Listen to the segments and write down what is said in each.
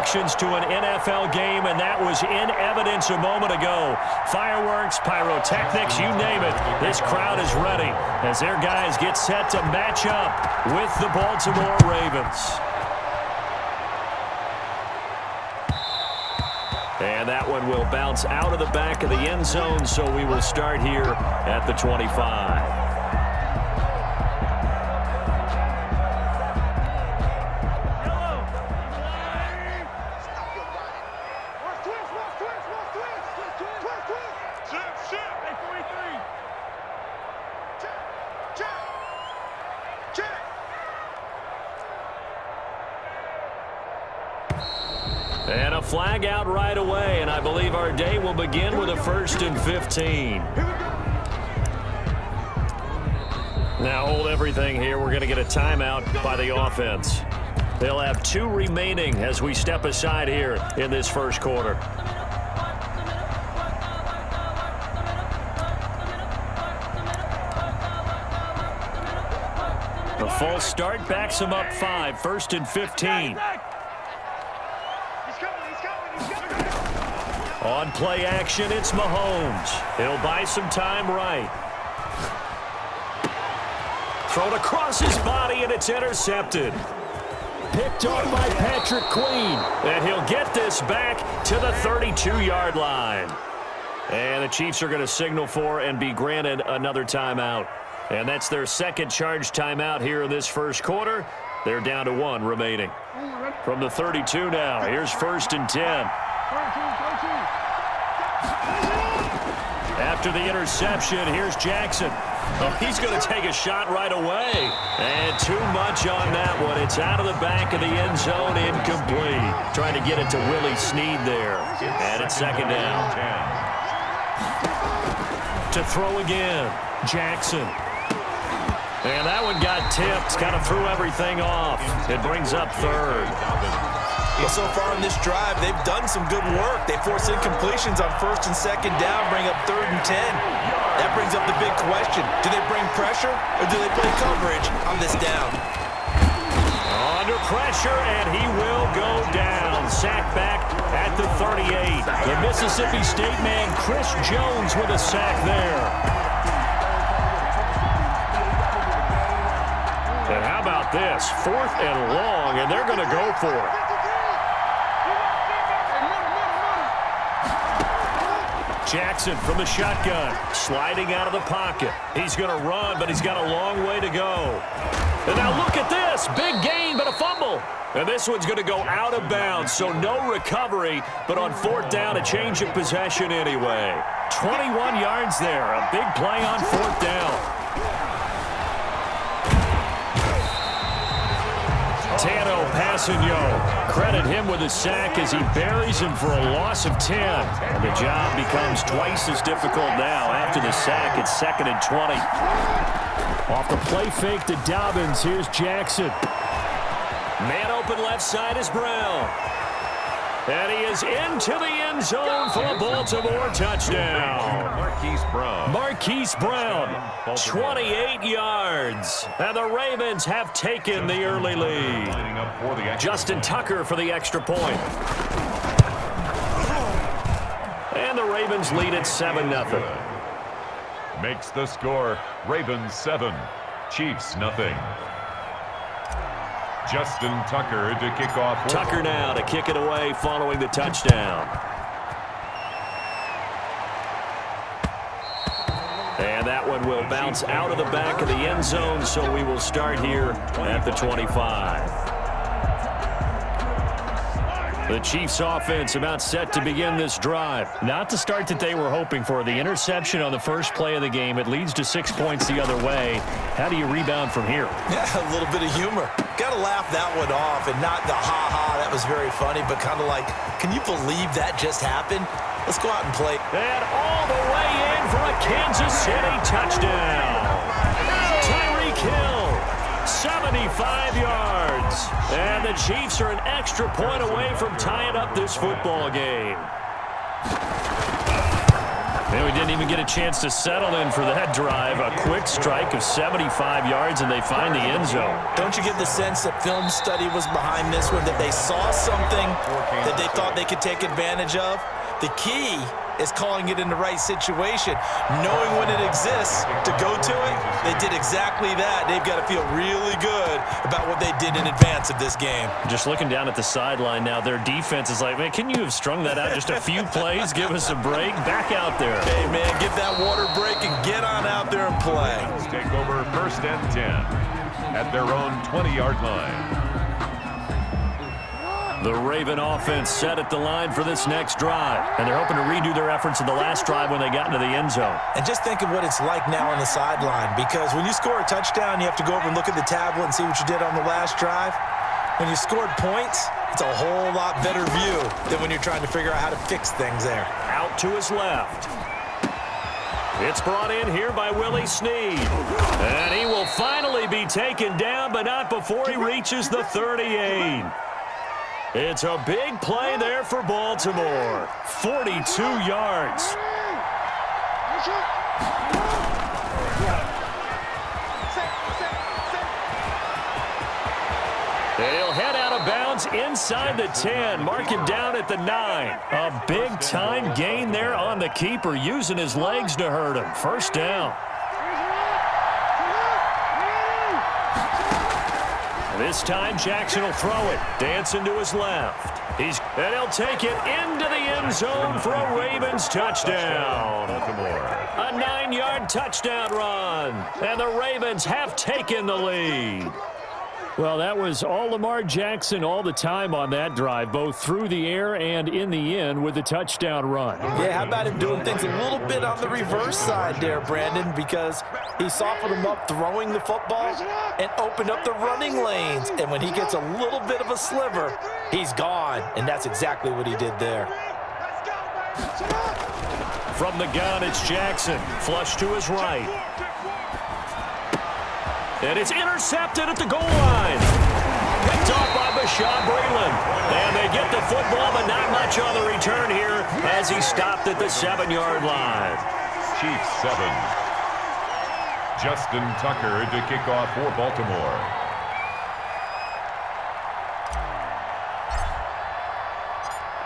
reactions to an NFL game, and that was in evidence a moment ago. Fireworks, pyrotechnics, you name it. This crowd is ready as their guys get set to match up with the Baltimore Ravens. And that one will bounce out of the back of the end zone, so we will start here at the 25. And a flag out right away, and I believe our day will begin with a 1st and 15. Now hold everything here. We're going to get a timeout by the offense. They'll have 2 remaining as we step aside here in this first quarter. The false start backs them up 5, 1st and 15. On play action, it's Mahomes. He'll buy some time right. Thrown across his body, and it's intercepted. Picked off by Patrick Queen. And he'll get this back to the 32-yard line. And the Chiefs are going to signal for and be granted another timeout. And that's their second charge timeout here in this first quarter. They're down to 1 remaining. From the 32 now, here's 1st and 10. After the interception, here's Jackson. Oh, he's going to take a shot right away. And too much on that one. It's out of the back of the end zone, incomplete. Trying to get it to Willie Snead there. And it's 2nd down. To throw again, Jackson. And that one got tipped, kind of threw everything off. It brings up 3rd. Well, so far in this drive, they've done some good work. They force incompletions on 1st and 2nd down, bring up 3rd and 10. That brings up the big question. Do they bring pressure or do they play coverage on this down? Under pressure, and he will go down. Sack back at the 38. The Mississippi State man, Chris Jones, with a sack there. And how about this? 4th and long, and they're going to go for it. Jackson from the shotgun, sliding out of the pocket. He's going to run, but he's got a long way to go. And now look at this. Big gain, but a fumble. And this one's going to go out of bounds, so no recovery, but on 4th down, a change of possession anyway. 21 yards there, a big play on 4th down. Tano Passanio, credit him with a sack as he buries him for a loss of 10. And the job becomes twice as difficult now. After the sack, it's 2nd and 20. Off the play fake to Dobbins, here's Jackson. Man open left side is Brown. And he is into the end zone for a Baltimore touchdown. Marquise Brown, 28 yards. And the Ravens have taken the early lead. Justin Tucker for the extra point. And the Ravens lead at 7-0. Makes the score Ravens 7, Chiefs nothing. Justin Tucker to kick off. Tucker now to kick it away following the touchdown. And that one will bounce out of the back of the end zone, so we will start here at the 25. The Chiefs offense about set to begin this drive. Not the start that they were hoping for. The interception on the first play of the game. It leads to 6 points the other way. How do you rebound from here? Yeah, a little bit of humor. Got to laugh that one off, and not the ha-ha, that was very funny, but kind of like, can you believe that just happened? Let's go out and play. And all the way in for a Kansas City touchdown. Tyreek Hill, 75 yards. And the Chiefs are an extra point away from tying up this football game. And we didn't even get a chance to settle in for that drive. A quick strike of 75 yards, and they find the end zone. Don't you get the sense that film study was behind this one, that they saw something they thought they could take advantage of. The key is calling it in the right situation, knowing when it exists to go to it. They did exactly that. They've got to feel really good about what they did in advance of this game. Just looking down at the sideline now, their defense is like, man, can you have strung that out just a few plays? Give us a break. Back out there. Hey, man, give that water break and get on out there and play. Let's take over 1st and 10 at their own 20-yard line. The Raven offense set at the line for this next drive, and they're hoping to redo their efforts in the last drive when they got into the end zone. And just think of what it's like now on the sideline, because when you score a touchdown, you have to go over and look at the tablet and see what you did on the last drive. When you scored points, it's a whole lot better view than when you're trying to figure out how to fix things there. Out to his left. It's brought in here by Willie Snead. And he will finally be taken down, but not before he reaches the 38. It's a big play there for Baltimore. 42 yards. He'll head out of bounds inside the 10. Mark him down at the 9. A big-time gain there on the keeper, using his legs to hurt him. First down. This time, Jackson will throw it. Dancing to his left. And he'll take it into the end zone for a Ravens touchdown. A 9-yard touchdown run. And the Ravens have taken the lead. Well, that was all Lamar Jackson all the time on that drive, both through the air and in the end with the touchdown run. Yeah, how about him doing things a little bit on the reverse side there, Brandon, because he softened him up throwing the football and opened up the running lanes. And when he gets a little bit of a sliver, he's gone. And that's exactly what he did there. From the gun, it's Jackson. Flush to his right. And it's intercepted at the goal line. Picked off by Bashaud Breeland. And they get the football, but not much on the return here as he stopped at the 7-yard line. Chiefs 7. Justin Tucker to kick off for Baltimore.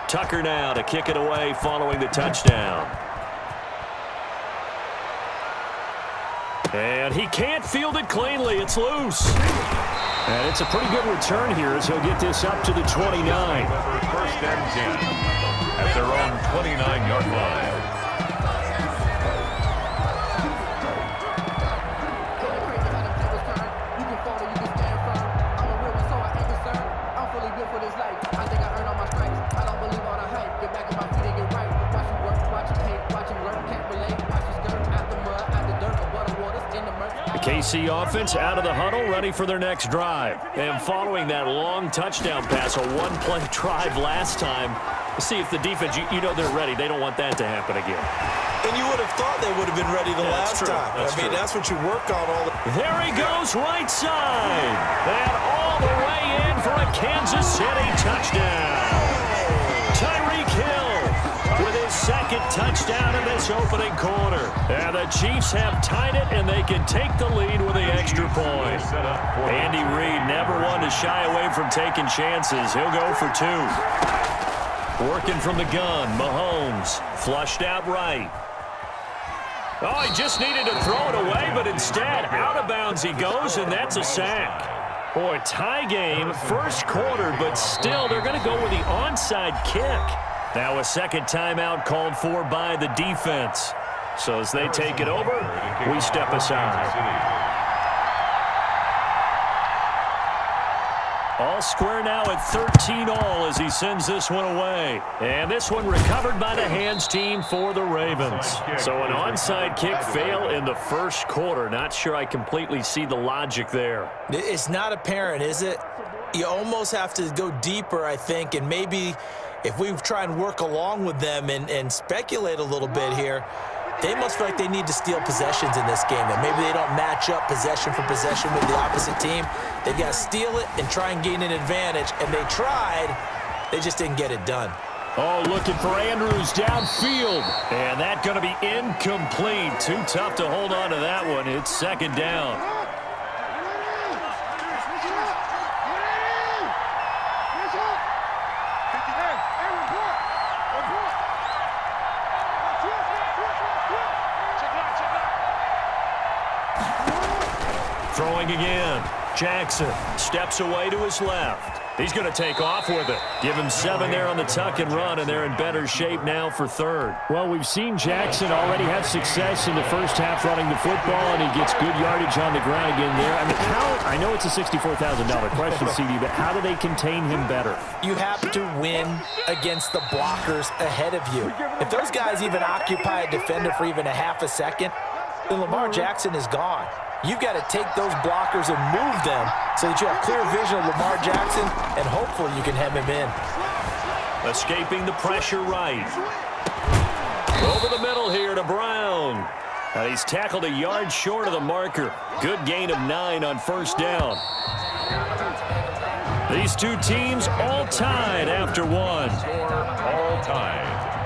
Tucker now to kick it away following the touchdown. And he can't field it cleanly. It's loose. And it's a pretty good return here as he'll get this up to the 29. 1st and 10 at their own 29-yard line. KC offense out of the huddle, ready for their next drive. And following that long touchdown pass, a one-play drive last time, see if the defense, you know they're ready. They don't want that to happen again. And you would have thought they would have been ready the last time. That's what you work on all the... There he goes, right side. And all the way in for a Kansas City touchdown. Tyreek Hill with his second touchdown in this opening quarter. And the Chiefs have tied it, and they can take the lead with the extra point. Andy Reid never one to shy away from taking chances. He'll go for 2. Working from the gun, Mahomes flushed out right. Oh, he just needed to throw it away, but instead, out of bounds he goes, and that's a sack. Boy, tie game, first quarter, but still, they're going to go with the onside kick. Now a second timeout called for by the defense. So as they take it over, we step aside. All square now at 13-all as he sends this one away. And this one recovered by the hands team for the Ravens. So an onside kick fail in the first quarter. Not sure I completely see the logic there. It's not apparent, is it? You almost have to go deeper, I think, and maybe if we try and work along with them and speculate a little bit here, they must feel like they need to steal possessions in this game, and maybe they don't match up possession for possession with the opposite team. They've got to steal it and try and gain an advantage, and they tried. They just didn't get it done. Oh, looking for Andrews downfield, and that's going to be incomplete. Too tough to hold on to that one. It's second down. throwing again. Jackson steps away to his left. He's going to take off with it. Give him 7 there on the tuck and run, and they're in better shape now for third. Well, we've seen Jackson already have success in the first half running the football, and he gets good yardage on the ground again there. I mean, I know it's a $64,000 question, CD, but how do they contain him better? You have to win against the blockers ahead of you. If those guys even occupy a defender for even a half a second, then Lamar Jackson is gone. You've got to take those blockers and move them so that you have clear vision of Lamar Jackson, and hopefully you can hem him in. Escaping the pressure right. Over the middle here to Brown. And he's tackled a yard short of the marker. Good gain of 9 on first down. These two teams all tied after one. Score all tied.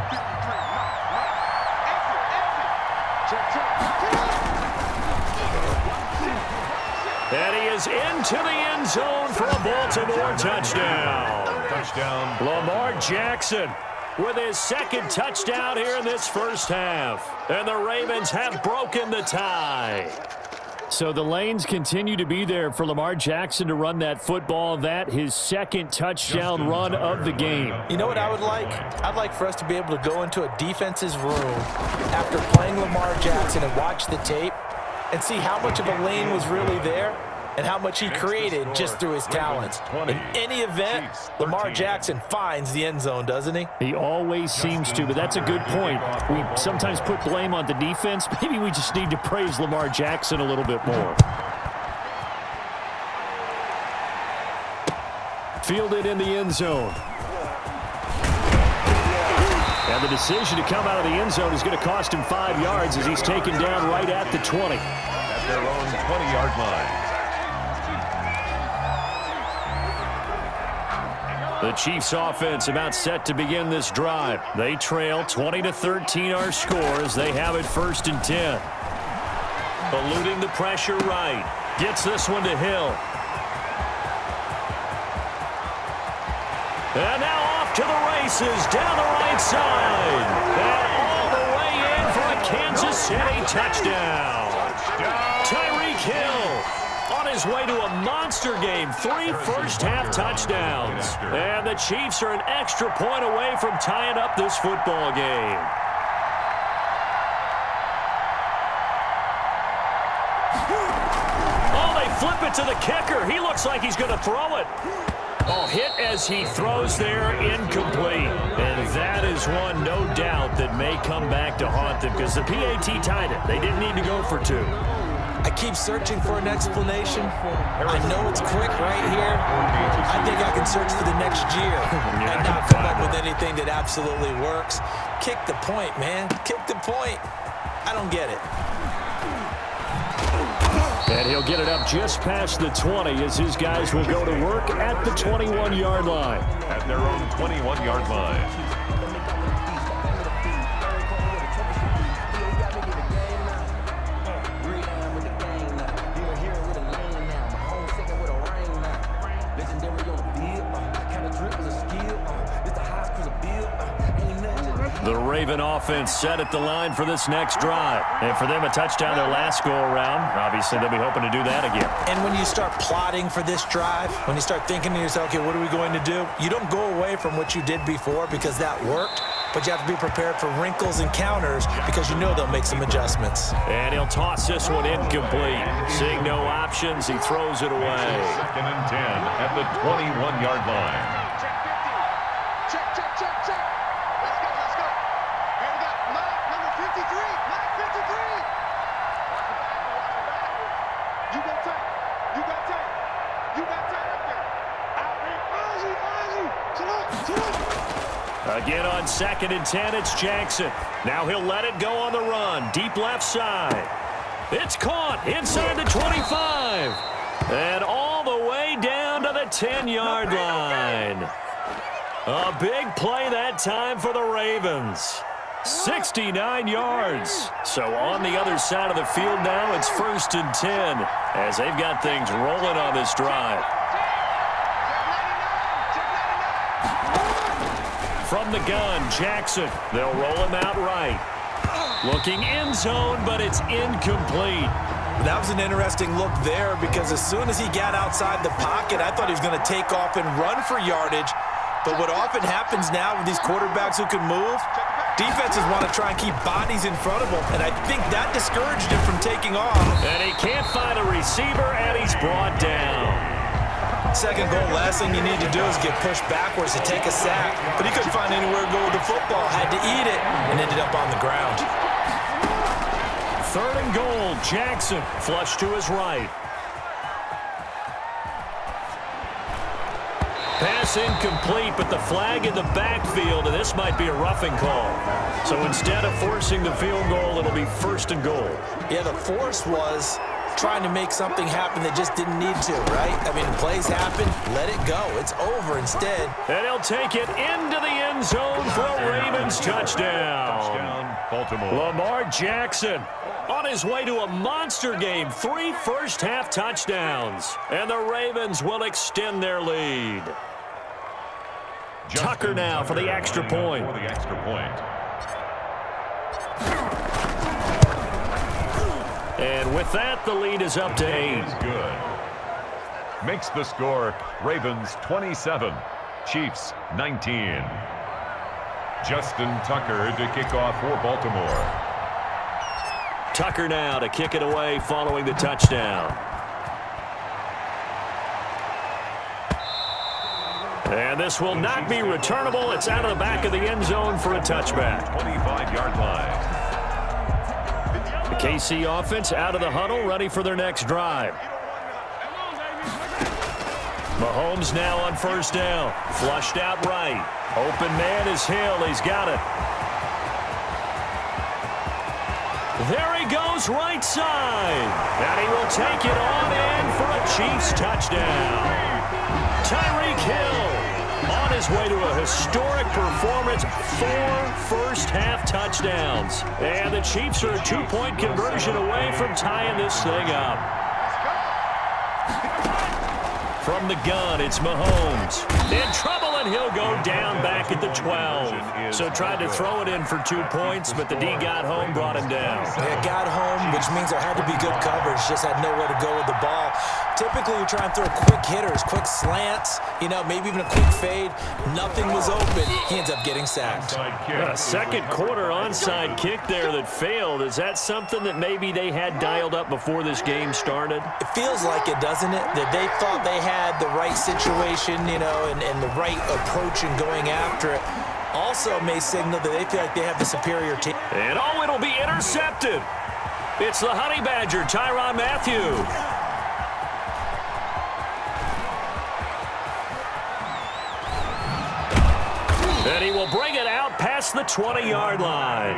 And he is into the end zone for a Baltimore touchdown. Touchdown. Lamar Jackson with his second touchdown here in this first half. And the Ravens have broken the tie. So the lanes continue to be there for Lamar Jackson to run that football. That his second touchdown run of the game. You know what I would like? I'd like for us to be able to go into a defense's room after playing Lamar Jackson and watch the tape and see how much of a lane was really there and how much he created just through his talents. In any event, Lamar Jackson finds the end zone, doesn't he? He always seems to, but that's a good point. We sometimes put blame on the defense. Maybe we just need to praise Lamar Jackson a little bit more. Fielded in the end zone. And the decision to come out of the end zone is going to cost him 5 yards as he's taken down right at the 20. At their own 20-yard line. The Chiefs offense about set to begin this drive. They trail 20-13 our score as they have it 1st and 10. Eluding the pressure right. Gets this one to Hill. And now off to the races down the right side. And all the way in for a Kansas City touchdown. Tyreek Hill on his way to a monster game. 3 first-half touchdowns. And the Chiefs are an extra point away from tying up this football game. Oh, they flip it to the kicker. He looks like he's going to throw it. Oh, hit as he throws there, incomplete. And that is one, no doubt, that may come back to haunt them because the PAT tied it. They didn't need to go for 2. I keep searching for an explanation. I know it's quick right here. I think I can search for the next year and not come up with anything that absolutely works. Kick the point, man. Kick the point. I don't get it. And he'll get it up just past the 20 as his guys will go to work at the 21-yard line. At their own 21-yard line. The Raven offense set at the line for this next drive. And for them, a touchdown their last go-around. Obviously, they'll be hoping to do that again. And when you start plotting for this drive, when you start thinking to yourself, okay, what are we going to do? You don't go away from what you did before because that worked, but you have to be prepared for wrinkles and counters because you know they'll make some adjustments. And he'll toss this one incomplete. Seeing no options, he throws it away. 2nd and 10 at the 21-yard line. Again on 2nd and 10, it's Jackson. Now he'll let it go on the run. Deep left side. It's caught inside the 25. And all the way down to the 10-yard line. A big play that time for the Ravens. 69 yards. So on the other side of the field now, it's 1st and 10 as they've got things rolling on this drive. From the gun, Jackson. They'll roll him out right. Looking end zone, but it's incomplete. That was an interesting look there because as soon as he got outside the pocket, I thought he was going to take off and run for yardage. But what often happens now with these quarterbacks who can move, defenses want to try and keep bodies in front of them, and I think that discouraged him from taking off. And he can't find a receiver, and he's brought down. Second goal, last thing you need to do is get pushed backwards to take a sack. But he couldn't find anywhere to go with the football, had to eat it, and ended up on the ground. Third and goal, Jackson flush to his right. Pass incomplete, but the flag in the backfield, and this might be a roughing call. So instead of forcing the field goal, it'll be first and goal. Yeah, the force was trying to make something happen that just didn't need to, right? I mean, plays happen, let it go. It's over instead. And he'll take it into the end zone for a Ravens touchdown. Touchdown, Baltimore. Lamar Jackson on his way to a monster game. 3 first-half touchdowns. And the Ravens will extend their lead. Tucker now for the extra point. For the extra point. And with that, the lead is up to 8. Is good. Makes the score Ravens 27, Chiefs 19. Justin Tucker to kick off for Baltimore. Tucker now to kick it away following the touchdown. And this will not be returnable. It's out of the back of the end zone for a touchback. 25-yard line. The KC offense out of the huddle, ready for their next drive. Mahomes now on first down. Flushed out right. Open man is Hill. He's got it. There he goes right side. And he will take it on in for a Chiefs touchdown. Tyreek Hill on his way to a historic performance. 4 first-half touchdowns. And the Chiefs are a 2-point conversion away from tying this thing up. From the gun, it's Mahomes. In trouble, and he'll go down back at the 12. So tried to throw it in for 2 points, but the D got home, brought him down. They got home, which means there had to be good coverage. Just had nowhere to go with the ball. Typically, you try and throw quick hitters, quick slants, maybe even a quick fade. Nothing was open. He ends up getting sacked. A second quarter onside kick there that failed. Is that something that maybe they had dialed up before this game started? It feels like it, doesn't it? That they thought they had the right situation, and the right approach in going after it. Also may signal that they feel like they have the superior team. And it'll be intercepted. It's the Honey Badger, Tyrann Mathieu. And he will bring it out past the 20-yard line.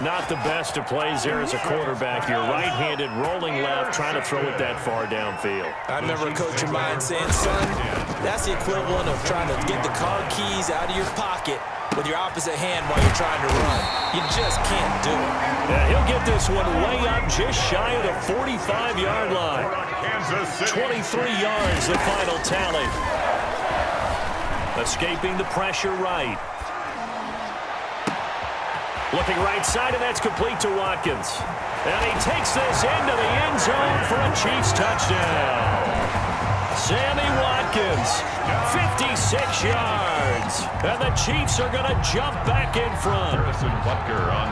Not the best of plays there as a quarterback. You're right-handed, rolling left, trying to throw it that far downfield. I remember a coach of mine saying, son, that's the equivalent of trying to get the car keys out of your pocket with your opposite hand while you're trying to run. You just can't do it. Yeah, he'll get this one way up just shy of the 45-yard line. 23 yards, the final tally. Escaping the pressure right. Looking right side, and that's complete to Watkins. And he takes this into the end zone for a Chiefs touchdown. Sammy Watkins, 56 yards. And the Chiefs are going to jump back in front.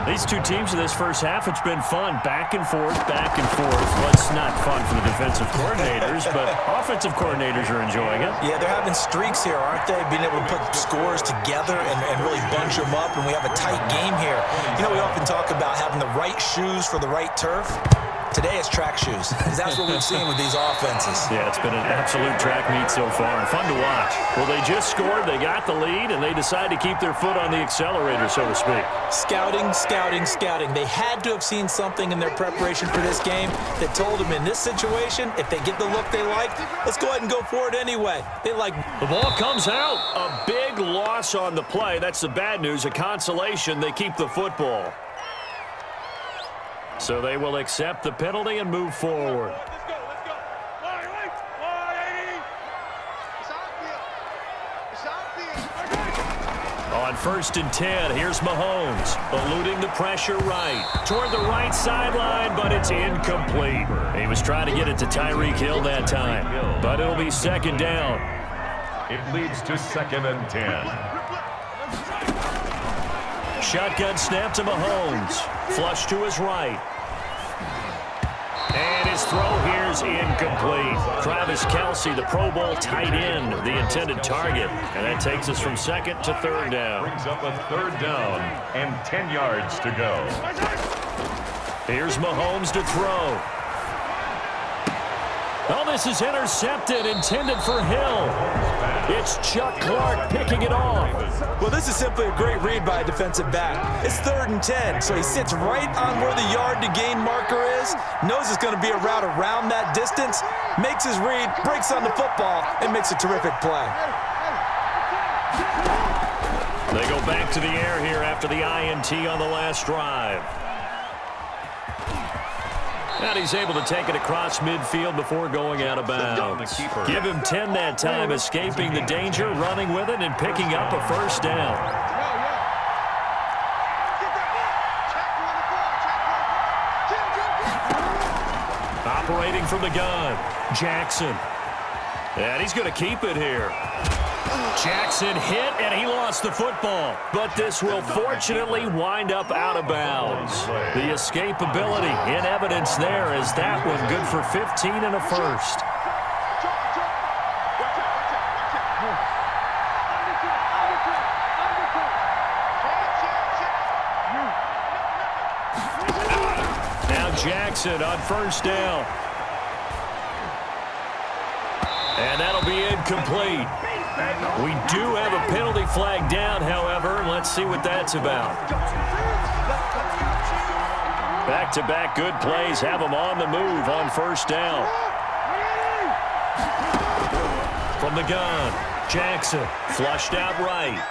These two teams in this first half, it's been fun. Back and forth, back and forth. Well, it's not fun for the defensive coordinators, but offensive coordinators are enjoying it. Yeah, they're having streaks here, aren't they? Being able to put scores together and really bunch them up, and we have a tight game here. We often talk about having the right shoes for the right turf. Today it's track shoes, because that's what we've seen with these offenses. Yeah, it's been an absolute track meet so far. Fun to watch. Well, they just scored, they got the lead, and they decided to keep their foot on the accelerator, so to speak. Scouting, scouting, scouting. They had to have seen something in their preparation for this game that told them in this situation, if they get the look they like, let's go ahead and go for it anyway. The ball comes out. A big loss on the play. That's the bad news. A consolation, they keep the football. So they will accept the penalty and move forward. On On 1st and 10, here's Mahomes, eluding the pressure right. Toward the right sideline, but it's incomplete. He was trying to get it to Tyreek Hill that time, but it'll be 2nd down. It leads to 2nd and 10. Shotgun snap to Mahomes. Flush to his right. And his throw here's incomplete. Travis Kelce, the Pro Bowl tight end, the intended target. And that takes us from 2nd to 3rd down. Brings up a 3rd down and 10 yards to go. Here's Mahomes to throw. Oh, this is intercepted, intended for Hill. It's Chuck Clark picking it off. Well, this is simply a great read by a defensive back. It's 3rd and 10, so he sits right on where the yard-to-gain marker is, knows it's going to be a route around that distance, makes his read, breaks on the football, and makes a terrific play. They go back to the air here after the INT on the last drive. And he's able to take it across midfield before going out of bounds. Give him 10 that time, escaping the danger, running with it, and picking up a 1st down. Operating from the gun, Jackson. And he's going to keep it here. Jackson hit, and he lost the football. But this will fortunately wind up out of bounds. The escapability in evidence there is that one good for 15 and a 1st. Now Jackson on 1st down. And that'll be incomplete. We do have a penalty flag down, however. Let's see what that's about. Back-to-back good plays have them on the move on 1st down. From the gun, Jackson flushed out right.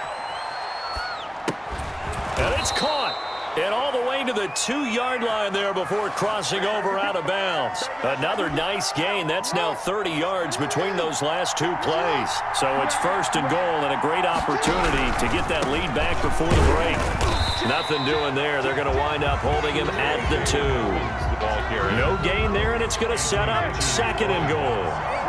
And it's caught. And all the way to the 2-yard line there before crossing over out of bounds. Another nice gain. That's now 30 yards between those last 2 plays. So it's 1st and goal and a great opportunity to get that lead back before the break. Nothing doing there. They're going to wind up holding him at the 2. No gain there, and it's going to set up 2nd and goal.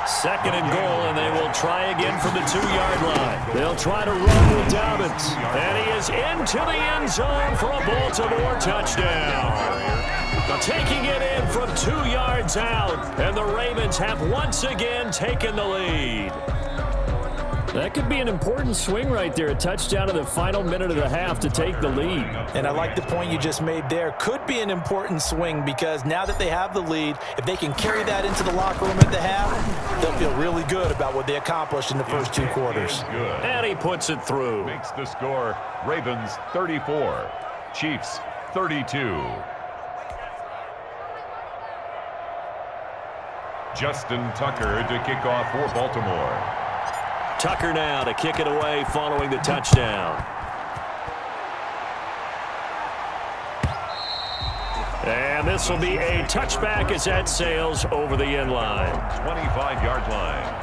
2nd and goal, and they will try again from the 2-yard line. They'll try to run with Dobbins. And he is into the end zone for a Baltimore touchdown. Taking it in from 2 yards out, and the Ravens have once again taken the lead. That could be an important swing right there. A touchdown in the final minute of the half to take the lead. And I like the point you just made there. Could be an important swing because now that they have the lead, if they can carry that into the locker room at the half, they'll feel really good about what they accomplished in the first 2 quarters. And he puts it through. Makes the score Ravens 34, Chiefs 32. Justin Tucker to kick off for Baltimore. Tucker now to kick it away following the touchdown. And this will be a touchback as that sails over the end line. 25-yard line.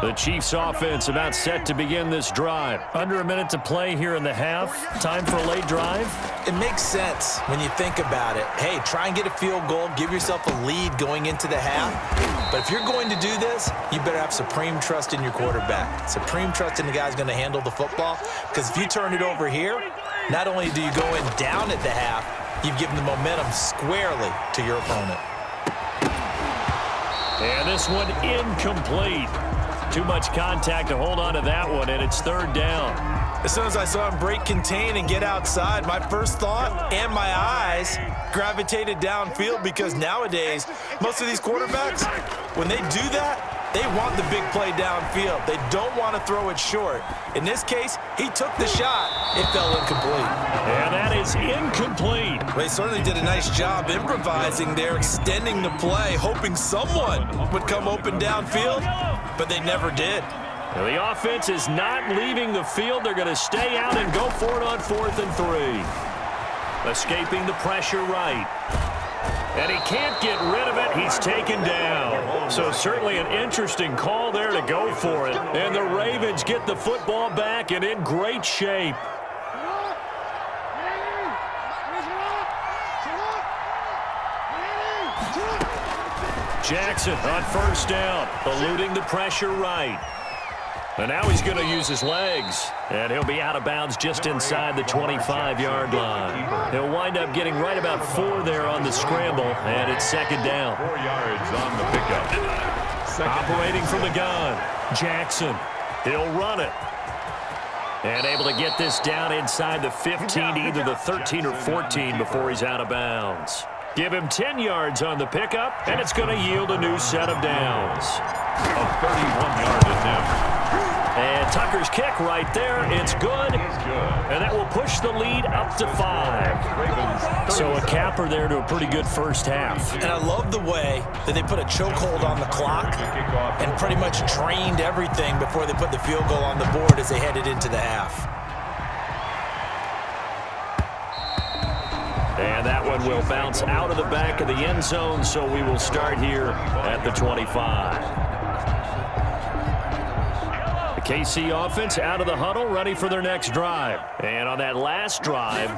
The Chiefs offense about set to begin this drive. Under a minute to play here in the half. Time for a late drive. It makes sense when you think about it. Hey, try and get a field goal. Give yourself a lead going into the half. But if you're going to do this, you better have supreme trust in your quarterback. Supreme trust in the guy who's going to handle the football. Because if you turn it over here, not only do you go in down at the half, you've given the momentum squarely to your opponent. And this one incomplete. Too much contact to hold on to that one, and it's 3rd down. As soon as I saw him break contain and get outside, my first thought and my eyes gravitated downfield because nowadays, most of these quarterbacks, when they do that, they want the big play downfield. They don't want to throw it short. In this case, he took the shot. It fell incomplete. And that is incomplete. They certainly did a nice job improvising there, extending the play, hoping someone would come open downfield, but they never did. Now the offense is not leaving the field. They're going to stay out and go for it on 4th and 3. Escaping the pressure right. And he can't get rid of it. He's taken down. So certainly an interesting call there to go for it. And the Ravens get the football back and in great shape. Jackson on first down, eluding the pressure right. And now he's going to use his legs. And he'll be out of bounds just inside the 25-yard line. He'll wind up getting right about 4 there on the scramble, and it's second down. 4 yards on the pickup. Operating from the gun, Jackson. He'll run it. And able to get this down inside the 15 to either the 13 or 14 before he's out of bounds. Give him 10 yards on the pickup, and it's going to yield a new set of downs. A 31-yard attempt. And Tucker's kick right there. It's good. And that will push the lead up to 5. So a capper there to a pretty good first half. And I love the way that they put a chokehold on the clock and pretty much drained everything before they put the field goal on the board as they headed into the half. And that one will bounce out of the back of the end zone, so we will start here at the 25. KC offense out of the huddle, ready for their next drive. And on that last drive,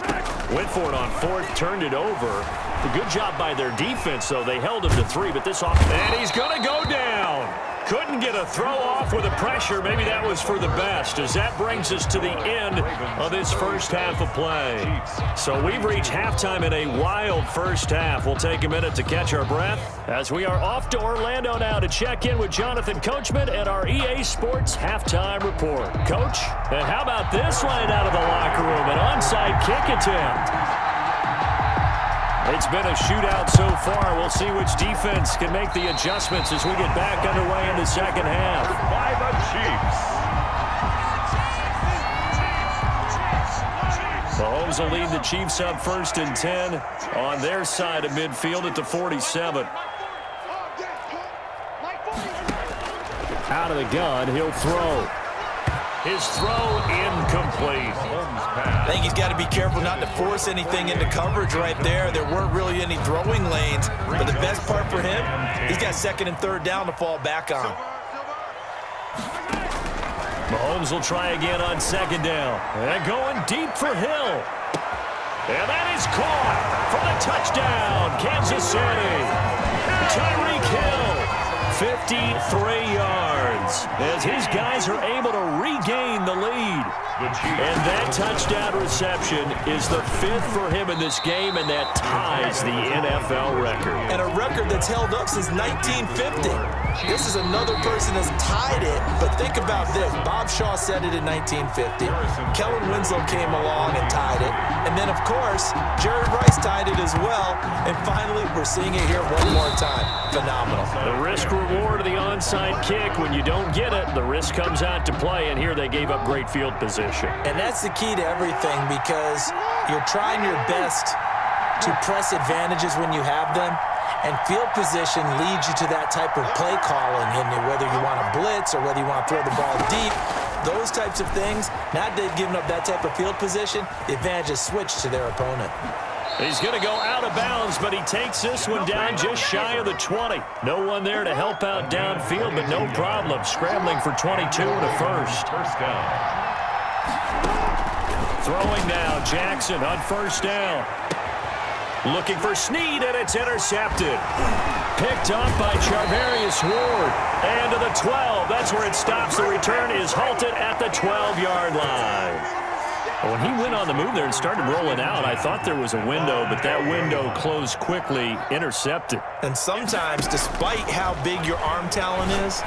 went for it on 4th, turned it over. A good job by their defense, though. They held him to 3, but this offense... And he's going to go down. Couldn't get a throw off with the pressure. Maybe that was for the best, as that brings us to the end of this first half of play. So we've reached halftime in a wild first half. We'll take a minute to catch our breath as we are off to Orlando now to check in with Jonathan Coachman and our EA Sports Halftime Report. Coach, and how about this line out of the locker room? An onside kick attempt. It's been a shootout so far. We'll see which defense can make the adjustments as we get back underway in the second half. By the Chiefs. Mahomes will lead the Chiefs up 1st and 10 on their side of midfield at the 47. Out of the gun, he'll throw. His throw incomplete. I think he's got to be careful not to force anything into coverage right there. There weren't really any throwing lanes, but the best part for him, he's got 2nd and 3rd down to fall back on. Mahomes will try again on 2nd down. And going deep for Hill. And that is caught for the touchdown, Kansas City. Tyreek Hill, 53 yards, as his guys are able to regain the lead. And that touchdown reception is the 5th for him in this game, and that ties the NFL record. And a record that's held up since 1950. This is another person that's tied it, but think about this. Bob Shaw said it in 1950. Kellen Winslow came along and tied it. And then, of course, Jerry Rice tied it as well. And finally, we're seeing it here one more time. Phenomenal. The risk-reward of the onside kick. When you don't get it, the risk comes out to play, and here they gave up great field position. And that's the key to everything, because you're trying your best to press advantages when you have them, and field position leads you to that type of play calling, and whether you want to blitz or whether you want to throw the ball deep, those types of things. Now they've given up that type of field position, the advantage is switched to their opponent. He's going to go out of bounds, but he takes this one down just shy of the 20. No one there to help out downfield, but no problem. Scrambling for 22 and a first. First down. Throwing now, Jackson on 1st down. Looking for Snead, and it's intercepted. Picked up by Charvarius Ward. And to the 12. That's where it stops. The return is halted at the 12-yard line. When he went on the move there and started rolling out, I thought there was a window, but that window closed quickly, intercepted. And sometimes, despite how big your arm talent is,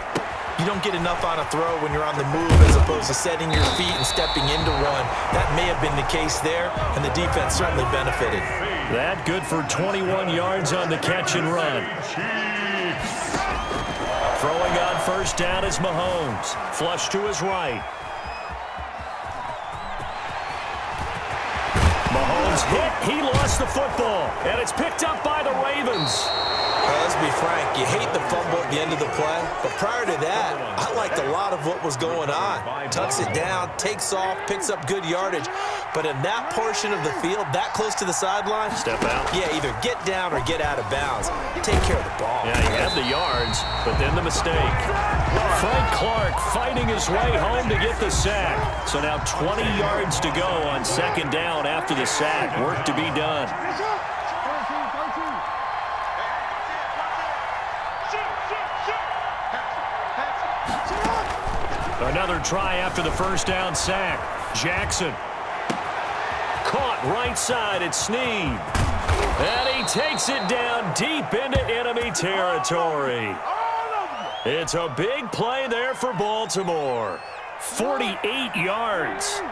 you don't get enough on a throw when you're on the move as opposed to setting your feet and stepping into one. That may have been the case there, and the defense certainly benefited. That good for 21 yards on the catch and run. Throwing on 1st down is Mahomes. Flush to his right. Mahomes hit. He lost the football, and it's picked up by the Ravens. Let's be frank, you hate the fumble at the end of the play, but prior to that, I liked a lot of what was going on. Tucks it down, takes off, picks up good yardage, but in that portion of the field, that close to the sideline, Step out. yeah, either get down or get out of bounds. Take care of the ball. Yeah, he had the yards, but then the mistake. Frank Clark fighting his way home to get the sack. So now 20 yards to go on second down after the sack. Work to be done. Another try after the first down sack. Jackson. Caught right side at Snead. And he takes it down deep into enemy territory. It's a big play there for Baltimore. 48 yards.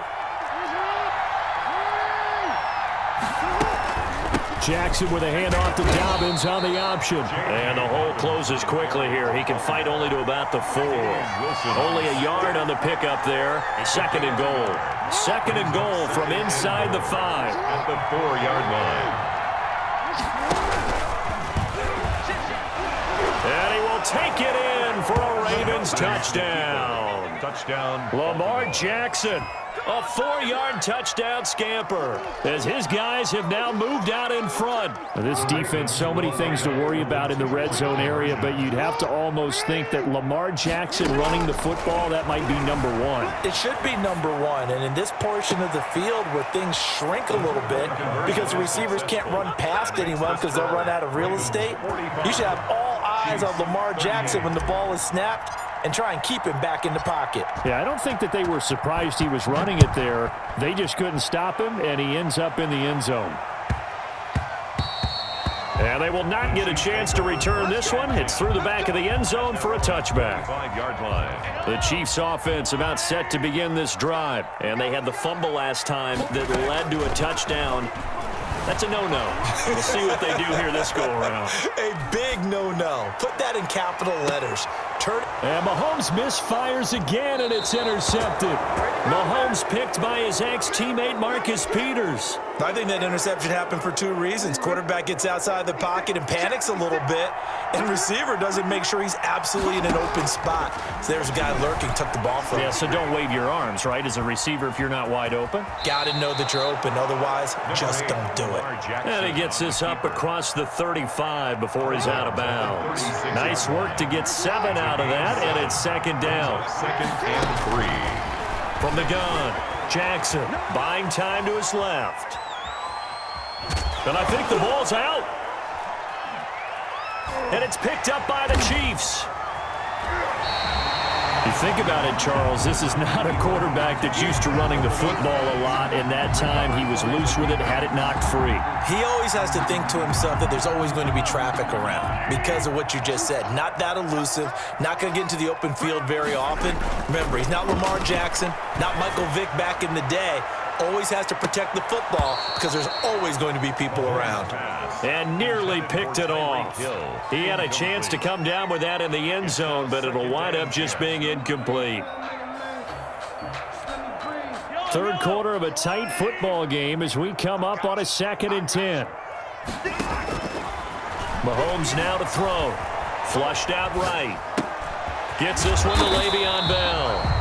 Jackson with a handoff to Dobbins on the option. And the hole closes quickly here. He can fight only to about the 4. Only a yard on the pickup there. Second and goal. Second and goal from inside the 5. At the 4-yard line. And he will take it in for a Ravens touchdown. Touchdown. Lamar Jackson. A 4-yard touchdown scamper as his guys have now moved out in front. This defense, so many things to worry about in the red zone area, but you'd have to almost think that Lamar Jackson running the football, that might be number 1. It should be number 1, and in this portion of the field where things shrink a little bit because the receivers can't run past anyone because they'll run out of real estate, you should have all eyes on Lamar Jackson when the ball is snapped and try and keep him back in the pocket. Yeah, I don't think that they were surprised he was running it there. They just couldn't stop him, and he ends up in the end zone. And they will not get a chance to return this one. It's through the back of the end zone for a touchback. 5-yard line. The Chiefs offense about set to begin this drive. And they had the fumble last time that led to a touchdown. That's a no-no. We'll see what they do here this go-around. A big no-no. Put that in capital letters. And Mahomes misfires again, and it's intercepted. Mahomes picked by his ex-teammate Marcus Peters. I think that interception happened for 2 reasons. Quarterback gets outside the pocket and panics a little bit, and receiver doesn't make sure he's absolutely in an open spot. So there's a guy lurking, took the ball from him. Yeah, so don't wave your arms, right, as a receiver if you're not wide open. Got to know that you're open. Otherwise, just don't do it. And he gets this up across the 35 before he's out of bounds. Nice work to get 7 out of that, and it's second down. Second and 3. From the gun, Jackson buying time to his left. And I think the ball's out. And it's picked up by the Chiefs. You think about it, Charles, this is not a quarterback that's used to running the football a lot, and that time he was loose with it, had it knocked free. He always has to think to himself that there's always going to be traffic around because of what you just said. Not that elusive, not going to get into the open field very often. Remember, he's not Lamar Jackson, not Michael Vick back in the day. Always has to protect the football because there's always going to be people around. And nearly picked it off. He had a chance to come down with that in the end zone, but it'll wind up just being incomplete. Third quarter of a tight football game as we come up on a 2nd and 10. Mahomes now to throw. Flushed out right. Gets this one to Le'Veon Bell.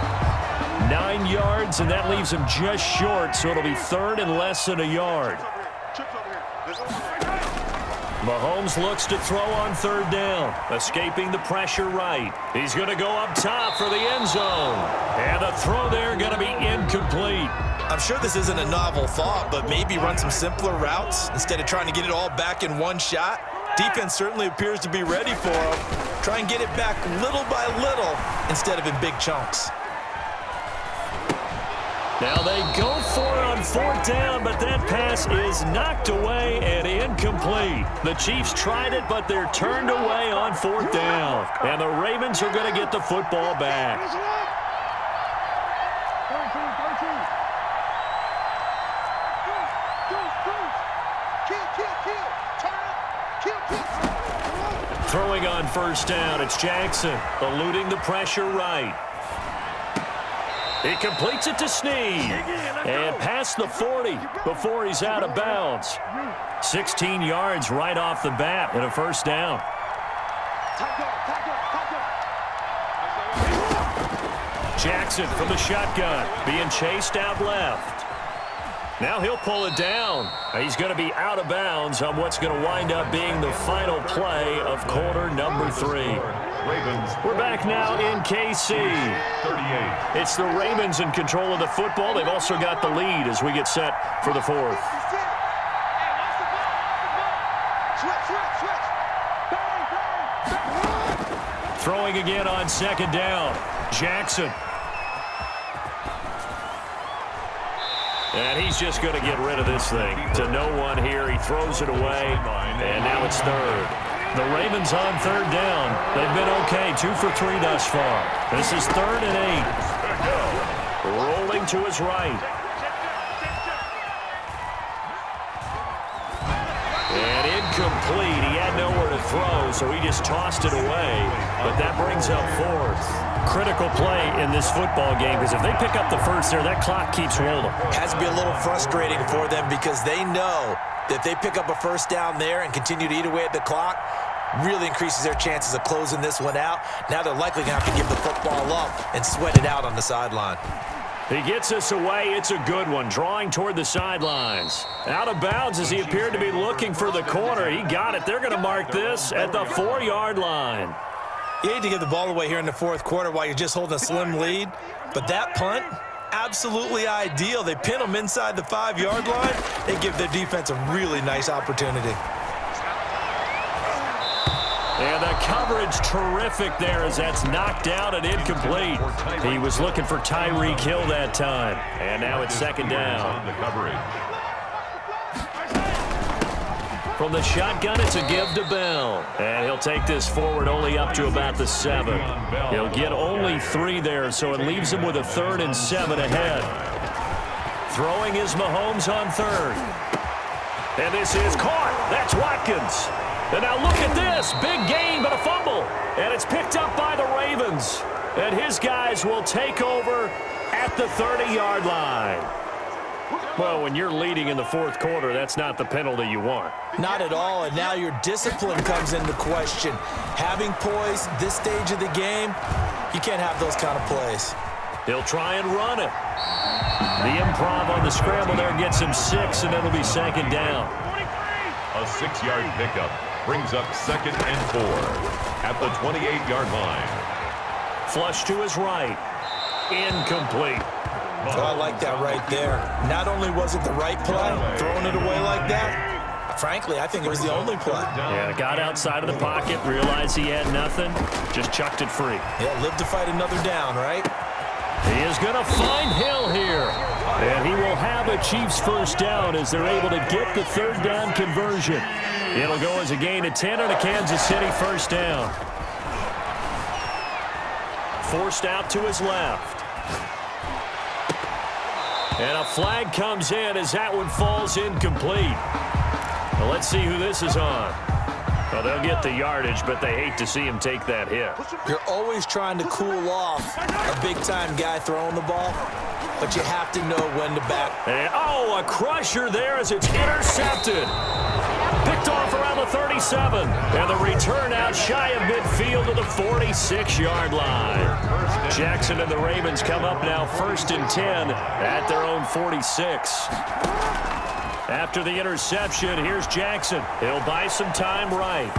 9 yards, and that leaves him just short, so it'll be third and less than a yard. Mahomes looks to throw on third down, escaping the pressure right. He's going to go up top for the end zone. And the throw there going to be incomplete. I'm sure this isn't a novel thought, but maybe run some simpler routes instead of trying to get it all back in one shot. Defense certainly appears to be ready for him. Try and get it back little by little instead of in big chunks. Now they go for it on fourth down, but that pass is knocked away and incomplete. The Chiefs tried it, but they're turned away on fourth down. And the Ravens are going to get the football back. Throwing on first down, it's Jackson, eluding the pressure right. He completes it to Snead and past the 40 before he's out of bounds. 16 yards right off the bat and a first down. Jackson from the shotgun, being chased out left. Now he'll pull it down. He's going to be out of bounds on what's going to wind up being the final play of quarter number 3. We're back now in KC. 38. It's the Ravens in control of the football. They've also got the lead as we get set for the 4th. Throwing again on 2nd down. Jackson. And he's just going to get rid of this thing. To no one here. He throws it away. And now it's 3rd. The Ravens on 3rd down. They've been okay. 2 for 3 thus far. This is 3rd and 8. Rolling to his right. And incomplete. He had nowhere to throw, so he just tossed it away. But that brings up 4th. Critical play in this football game, because if they pick up the first there, that clock keeps rolling. Has to be a little frustrating for them because they know that if they pick up a first down there and continue to eat away at the clock, really increases their chances of closing this one out. Now they're likely going to have to give the football up and sweat it out on the sideline. He gets us away. It's a good one, drawing toward the sidelines. Out of bounds as he appeared to be looking for the corner. He got it. They're going to mark this at the 4-yard line. You hate to give the ball away here in the 4th quarter while you're just holding a slim lead, but that punt, absolutely ideal. They pin them inside the 5-yard line. They give their defense a really nice opportunity. And the coverage terrific there as that's knocked out and incomplete. He was looking for Tyreek Hill that time. And now it's 2nd down. On the coverage. From the shotgun, it's a give to Bell. And he'll take this forward only up to about the 7. He'll get only 3 there, so it leaves him with a 3rd and 7 ahead. Throwing is Mahomes on 3rd. And this is caught. That's Watkins. And now look at this. Big gain, but a fumble. And it's picked up by the Ravens. And his guys will take over at the 30-yard line. Well, when you're leading in the 4th quarter, that's not the penalty you want. Not at all, and now your discipline comes into question. Having poise this stage of the game, you can't have those kind of plays. He'll try and run it. The improv on the scramble there gets him 6, and it'll be 2nd down. A 6-yard pickup brings up 2nd and 4 at the 28-yard line. Flush to his right. Incomplete. So I like that right there. Not only was it the right play, throwing it away like that, frankly, I think it was the only play. Yeah, got outside of the pocket, realized he had nothing, just chucked it free. Yeah, live to fight another down, right? He is going to find Hill here. And he will have a Chiefs first down as they're able to get the 3rd down conversion. It'll go as a gain of 10 on a Kansas City first down. Forced out to his left. And a flag comes in as that one falls incomplete. Well, let's see who this is on. Well, they'll get the yardage, but they hate to see him take that hit. You're always trying to cool off a big-time guy throwing the ball, but you have to know when to back. And, oh, a crusher there as it's intercepted. Picked off around the 37. And the return out shy of midfield to the 46-yard line. Jackson and the Ravens come up now 1st and 10 at their own 46. After the interception, here's Jackson. He'll buy some time right.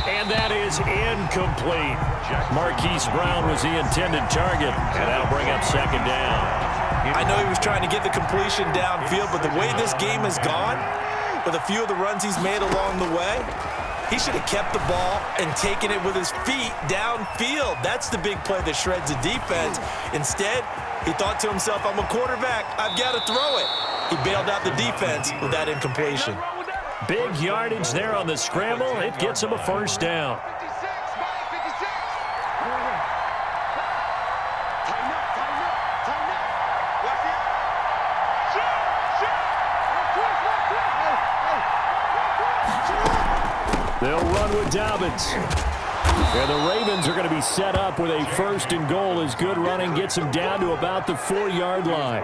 And that is incomplete. Marquise Brown was the intended target, and that'll bring up 2nd down. I know he was trying to get the completion downfield, but the way this game has gone, with a few of the runs he's made along the way, he should have kept the ball and taken it with his feet downfield. That's the big play that shreds the defense. Instead, he thought to himself, I'm a quarterback. I've got to throw it. He bailed out the defense with that incompletion. Big yardage there on the scramble. It gets him a first down. They'll run with Dobbins. And the Ravens are going to be set up with a 1st and goal as good running gets them down to about the 4-yard line.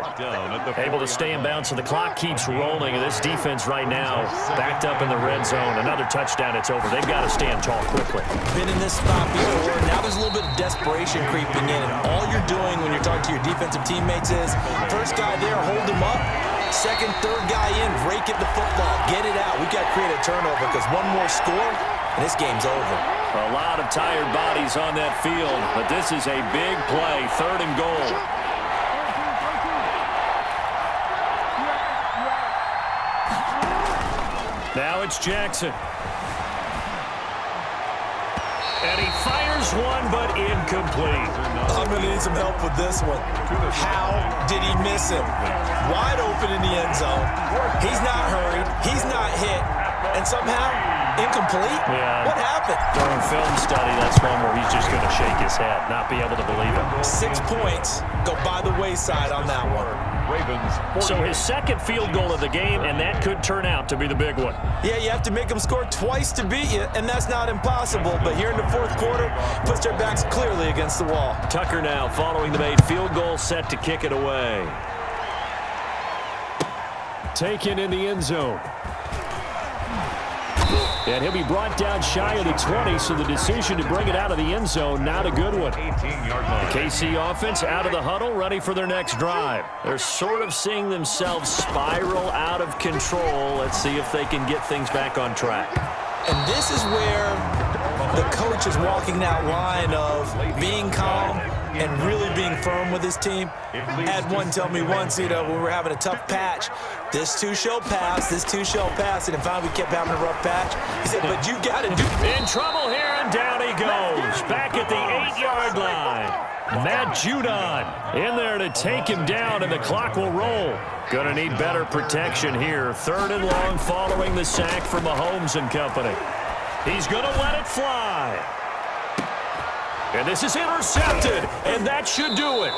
Able to stay in bounds, so the clock keeps rolling. And this defense right now backed up in the red zone. Another touchdown, it's over. They've got to stand tall quickly. Been in this spot before. Now there's a little bit of desperation creeping in. And all you're doing when you're talking to your defensive teammates is, first guy there, hold him up. Second, third guy in, rake at the football. Get it out. We've got to create a turnover because one more score, and this game's over. A lot of tired bodies on that field, but this is a big play, 3rd and goal. Now it's Jackson. And he fires one, but incomplete. I'm going to need some help with this one. How did he miss him? Wide open in the end zone. He's not hurried. He's not hit. And somehow, incomplete? Yeah. What happened? During film study, that's one where he's just going to shake his head, not be able to believe it. 6 points go by the wayside on that one. Ravens. So his 2nd field goal of the game, and that could turn out to be the big one. Yeah, you have to make them score twice to beat you, and that's not impossible. But here in the 4th quarter, puts their backs clearly against the wall. Tucker now following the made field goal, set to kick it away. Taken in the end zone. And he'll be brought down shy of the 20, so the decision to bring it out of the end zone, not a good one. 18-yard line. KC offense out of the huddle, ready for their next drive. They're sort of seeing themselves spiral out of control. Let's see if they can get things back on track. And this is where the coach is walking that line of being calm and really being firm with his team. Had one tell me once, when we were having a tough patch, this too shall pass, this too shall pass, and finally we kept having a rough patch. He said, but you got to do In trouble here, and down he goes. Back at the 8-yard line. Matt Judon in there to take him down, and the clock will roll. Going to need better protection here. 3rd and long following the sack from Mahomes and company. He's going to let it fly. And this is intercepted, and that should do it.